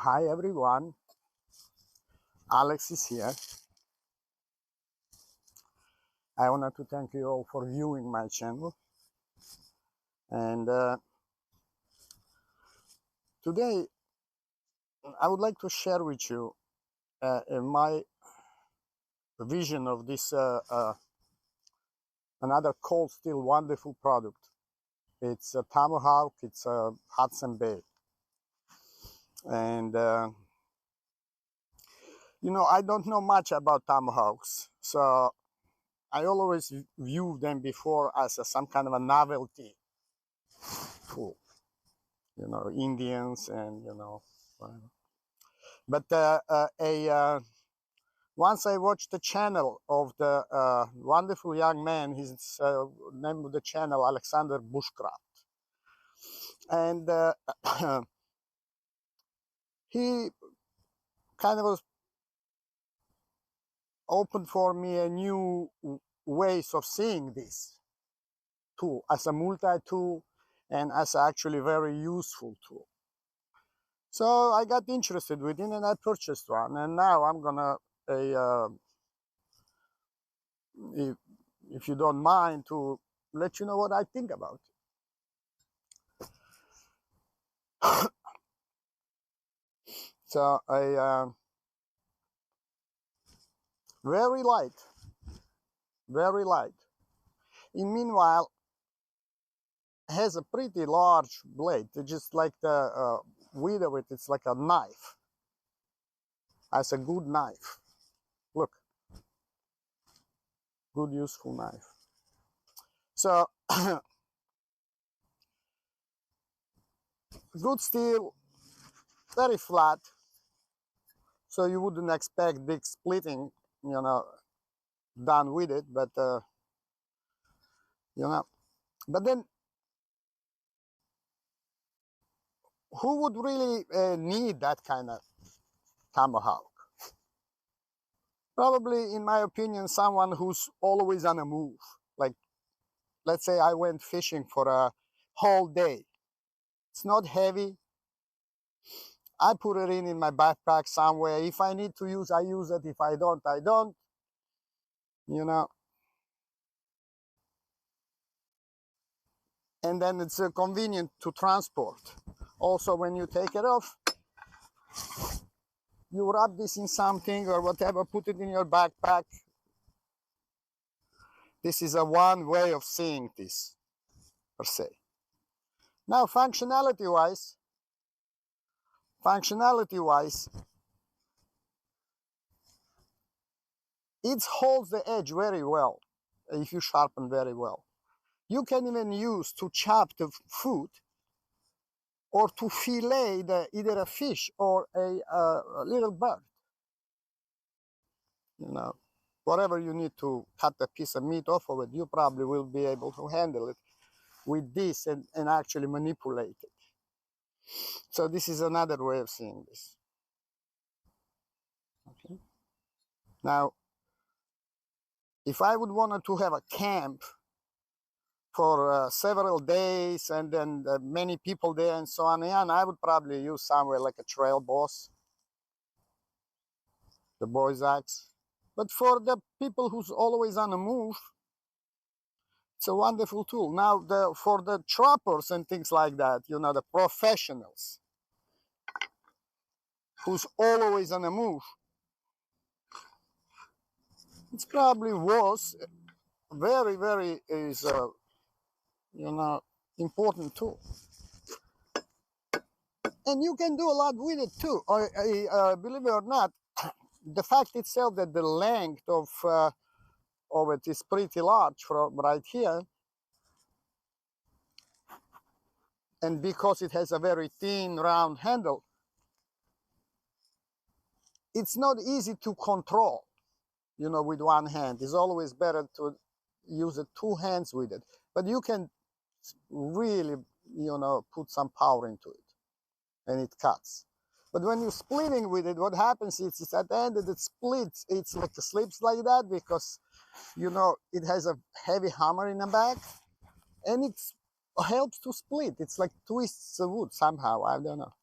Hi everyone, Alex is here. I wanted to thank you all for viewing my channel. And today I would like to share with you my vision of this another cold steel wonderful product. It's a Tomahawk, it's a Hudson Bay. And you know, I don't know much about Tomahawks, so I always view them before as some kind of a novelty tool. You know, Indians and, you know, but once I watched the channel of the wonderful young man, his name of the channel, Alexander Bushcraft. And he kind of was opened for me a new ways of seeing this tool as a multi-tool and as actually very useful tool. So I got interested with it and I purchased one, and now I'm gonna if you don't mind, to let you know what I think about it. So very light, very light. And meanwhile, has a pretty large blade. It's just like the width of it, it's like a knife. As a good knife. Look, good useful knife. So good steel, very flat. So you wouldn't expect big splitting, you know, done with it, but you know. But then, who would really need that kind of tomahawk? Probably, in my opinion, someone who's always on a move. Like, let's say I went fishing for a whole day. It's not heavy. I put it in my backpack somewhere. If I need to use, I use it. If I don't, I don't. You know. And then it's convenient to transport. Also, when you take it off, you wrap this in something or whatever, put it in your backpack. This is a one way of seeing this, per se. Now, functionality-wise, it holds the edge very well if you sharpen very well. You can even use to chop the food or to fillet either a fish or a little bird. You know, whatever you need to cut a piece of meat off of it, you probably will be able to handle it with this and actually manipulate it. So this is another way of seeing this. Okay. Now, if I would want to have a camp for several days and then many people there and so on, and I would probably use somewhere like a trail boss, the boy's axe. But for the people who's always on the move, it's a wonderful tool. Now, for the trappers and things like that, you know, the professionals who's always on the move, it's probably was very, very is you know, important tool. And you can do a lot with it too. Believe it or not, the fact itself that the length of it is pretty large from right here, and because it has a very thin round handle, it's not easy to control, you know, with one hand. It's always better to use two hands with it, but you can really, you know, put some power into it and it cuts. But when you're splitting with it, what happens is it's at the end that it splits, it's like it slips like that because, you know, it has a heavy hammer in the back and it helps to split. It's like twists the wood somehow, I don't know.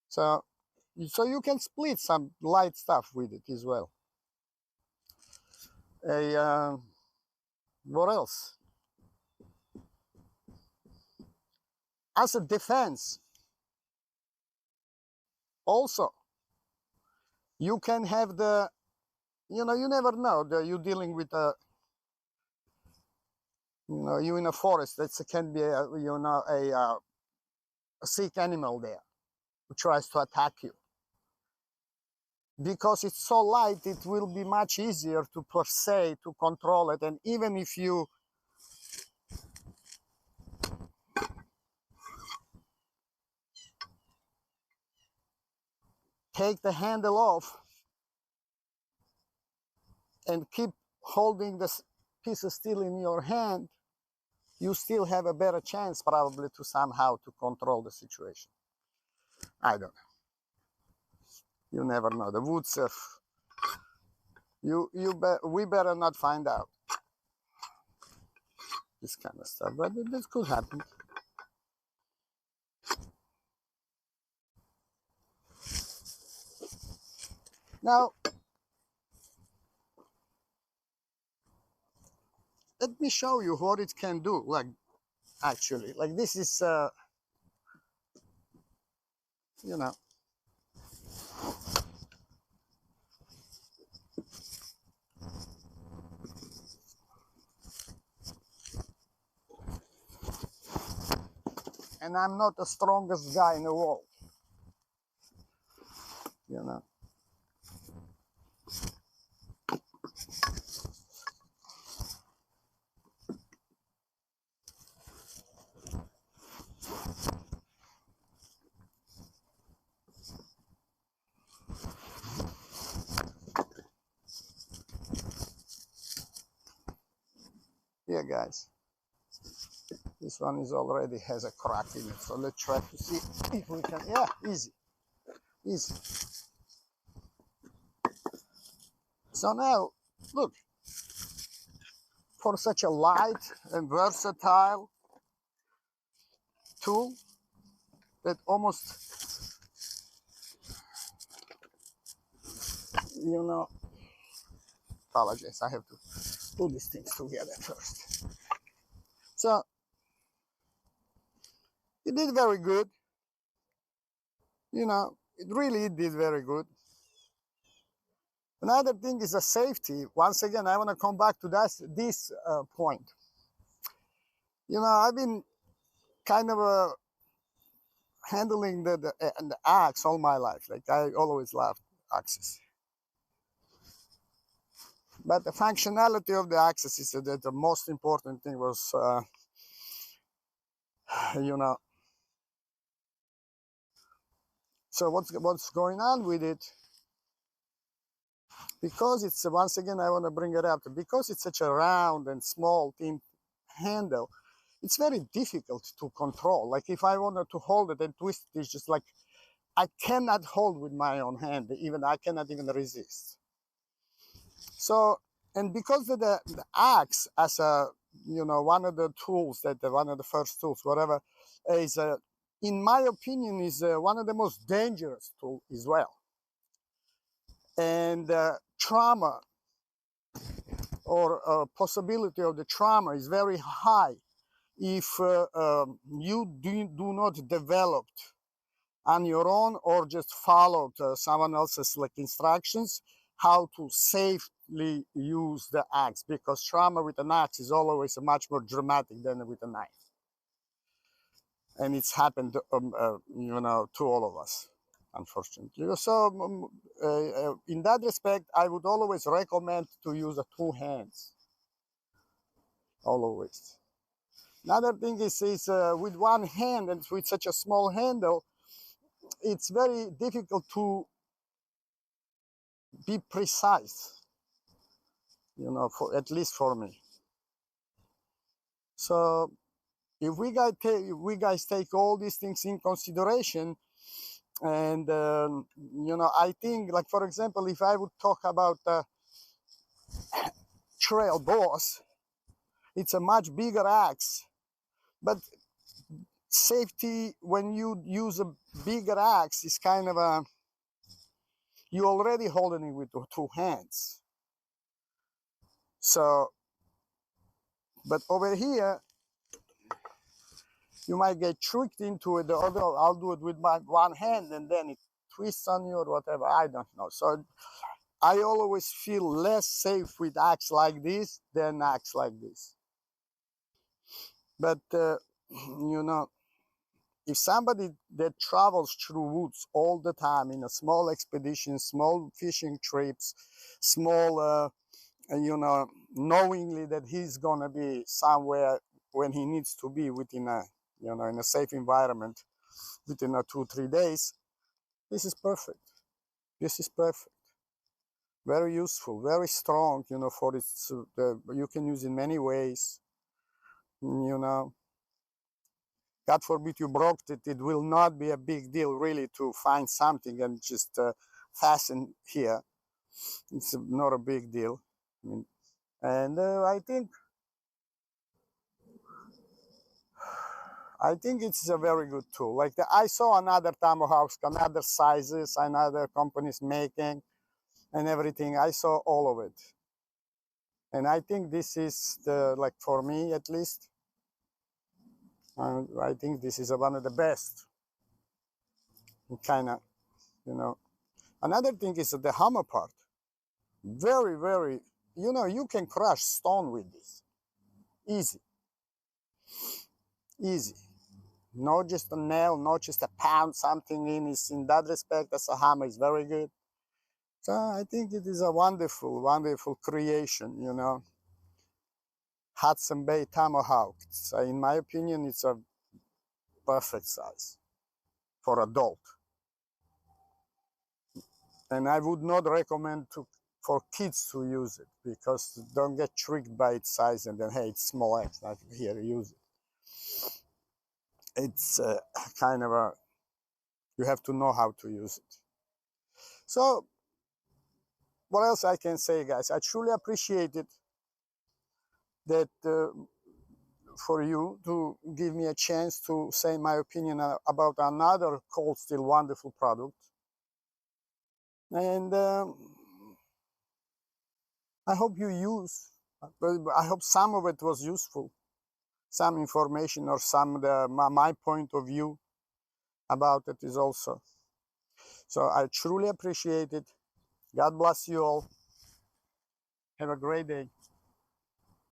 So So you can split some light stuff with it as well. What else? As a defense, also, you can have the, you never know, you're dealing with a, you in a forest, that can be a sick animal there who tries to attack you. Because it's so light, it will be much easier to per se to control it. And even if you take the handle off and keep holding this piece of steel in your hand, you still have a better chance probably to somehow to control the situation. I don't know. You never know. The woods, we better not find out this kind of stuff, but this could happen. Now, let me show you what it can do. Like, actually, like this is, you know, and I'm not the strongest guy in the world, you know. Yeah, guys, this one is already has a crack in it, so let's try to see if we can. Yeah, easy, easy. So now, look, for such a light and versatile tool that almost, apologize, I have to put these things together first. So it did very good. It really did very good. Another thing is a safety. Once again, I want to come back to this point. I've been kind of handling the axe all my life. Like, I always loved axes. But the functionality of the axis is that the most important thing was, So what's going on with it? Because it's, once again, I want to bring it up, because it's such a round and small thin handle, it's very difficult to control. Like, if I wanted to hold it and twist it, it's just like, I cannot hold with my own hand. I cannot even resist. So, and because of the axe as a, one of the tools, one of the first tools, whatever, is, in my opinion, is one of the most dangerous tools as well. And trauma, or possibility of the trauma, is very high if you do not develop on your own, or just followed someone else's instructions how to safely use the axe, because trauma with an axe is always much more dramatic than with a knife. And it's happened to all of us, unfortunately. So in that respect, I would always recommend to use the two hands, always. Another thing is with one hand and with such a small handle, it's very difficult to be precise, at least for me. So if we guys take all these things in consideration, and I think, like, for example, if I would talk about trail boss, it's a much bigger axe, but safety when you use a bigger axe is kind of you already holding it with the two hands. So, but over here, you might get tricked into it. The other, I'll do it with my one hand and then it twists on you or whatever. I don't know. So I always feel less safe with axe like this than axe like this. But, you know, if somebody that travels through woods all the time in a small expedition, small fishing trips, small, you know, knowingly that he's going to be somewhere when he needs to be within a, you know, in a safe environment within a 2-3 days, this is perfect. This is perfect. Very useful, very strong, you know, for its, you can use in many ways, you know. God forbid you broke it, it will not be a big deal really to find something and just fasten here. It's not a big deal. I mean, and I think it's a very good tool. Like I saw another Tomahawks, another sizes, another companies making and everything. I saw all of it. And I think this is the, like for me at least, I think this is one of the best. Kind of, you know. Another thing is the hammer part. Very, very, you know, you can crush stone with this. Easy. Easy. Not just a nail, not just a pound something in. Is in that respect, as a hammer is very good. So I think it is a wonderful, wonderful creation, you know. Hudson Bay Tomahawk. In my opinion, it's a perfect size for adult. And I would not recommend for kids to use it because don't get tricked by its size and then, hey, it's small X, not here, use it. It's kind of a, you have to know how to use it. So what else I can say, guys? I truly appreciate it that for you to give me a chance to say my opinion about another cold steel wonderful product. And I hope you use, I hope some of it was useful, some information or some my point of view about it is also. So I truly appreciate it. God bless you all. Have a great day.